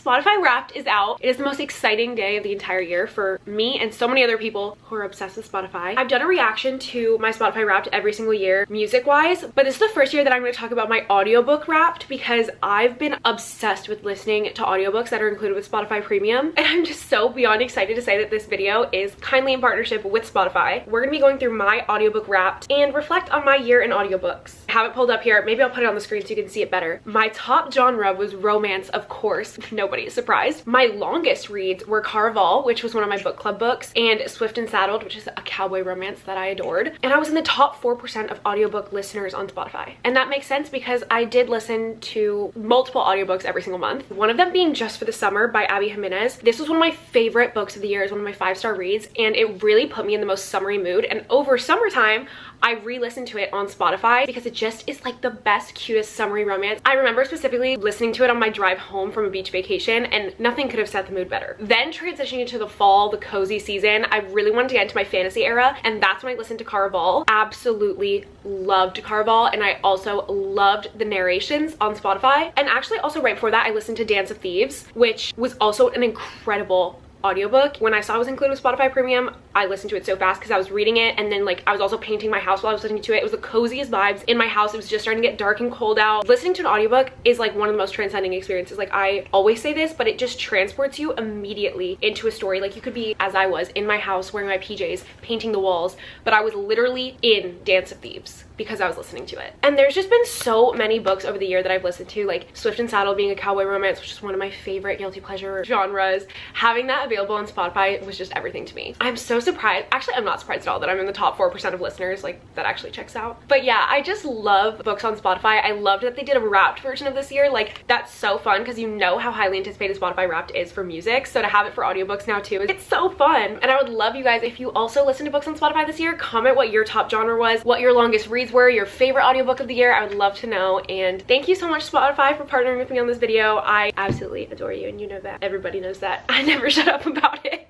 Spotify Wrapped is out. It is the most exciting day of the entire year for me and so many other people who are obsessed with Spotify. I've done a reaction to my Spotify Wrapped every single year, music-wise, but this is the first year that I'm going to talk about my audiobook Wrapped because I've been obsessed with listening to audiobooks that are included with Spotify Premium, and I'm just so beyond excited to say that this video is kindly in partnership with Spotify. We're going to be going through my audiobook Wrapped and reflect on my year in audiobooks. I have it pulled up here. Maybe I'll put it on the screen so you can see it better. My top genre was romance, of course. Nobody is surprised. My longest reads were Caraval, which was one of my book club books, and Swift and Saddled, which is a cowboy romance that I adored. And I was in the top 4% of audiobook listeners on Spotify. And that makes sense because I did listen to multiple audiobooks every single month. One of them being Just for the Summer by Abby Jimenez. This was one of my favorite books of the year. It's one of my 5-star reads, and it really put me in the most summery mood. And over summertime, I re-listened to it on Spotify because it just is like the best, cutest summery romance. I remember specifically listening to it on my drive home from a beach vacation, and nothing could have set the mood better. Then transitioning into the fall, the cozy season, I really wanted to get into my fantasy era, and that's when I listened to Caraval. Absolutely loved Caraval, and I also loved the narrations on Spotify. And actually also right before that, I listened to Dance of Thieves, which was also an incredible audiobook. When I saw it was included with Spotify Premium, I listened to it so fast because I was reading it, and then like I was also painting my house while I was listening to it. It was the coziest vibes in my house. It was just starting to get dark and cold out. Listening to an audiobook is like one of the most transcending experiences. Like, I always say this, but it just transports you immediately into a story. Like, you could be, as I was, in my house wearing my PJs, painting the walls, but I was literally in Dance of Thieves because I was listening to it. And there's just been so many books over the year that I've listened to, like Swift and Saddle being a cowboy romance, which is one of my favorite guilty pleasure genres. Having that available on Spotify was just everything to me. I'm so surprised. Actually, I'm not surprised at all that I'm in the top 4% of listeners. Like, that actually checks out. But yeah, I just love books on Spotify. I loved that they did a Wrapped version of this year. Like, that's so fun because you know how highly anticipated Spotify Wrapped is for music. So to have it for audiobooks now too, it's so fun. And I would love you guys, if you also listen to books on Spotify this year, comment what your top genre was, what your longest reads were, your favorite audiobook of the year. I would love to know. And thank you so much, Spotify, for partnering with me on this video. I absolutely adore you, and you know that. Everybody knows that. I never shut up about it.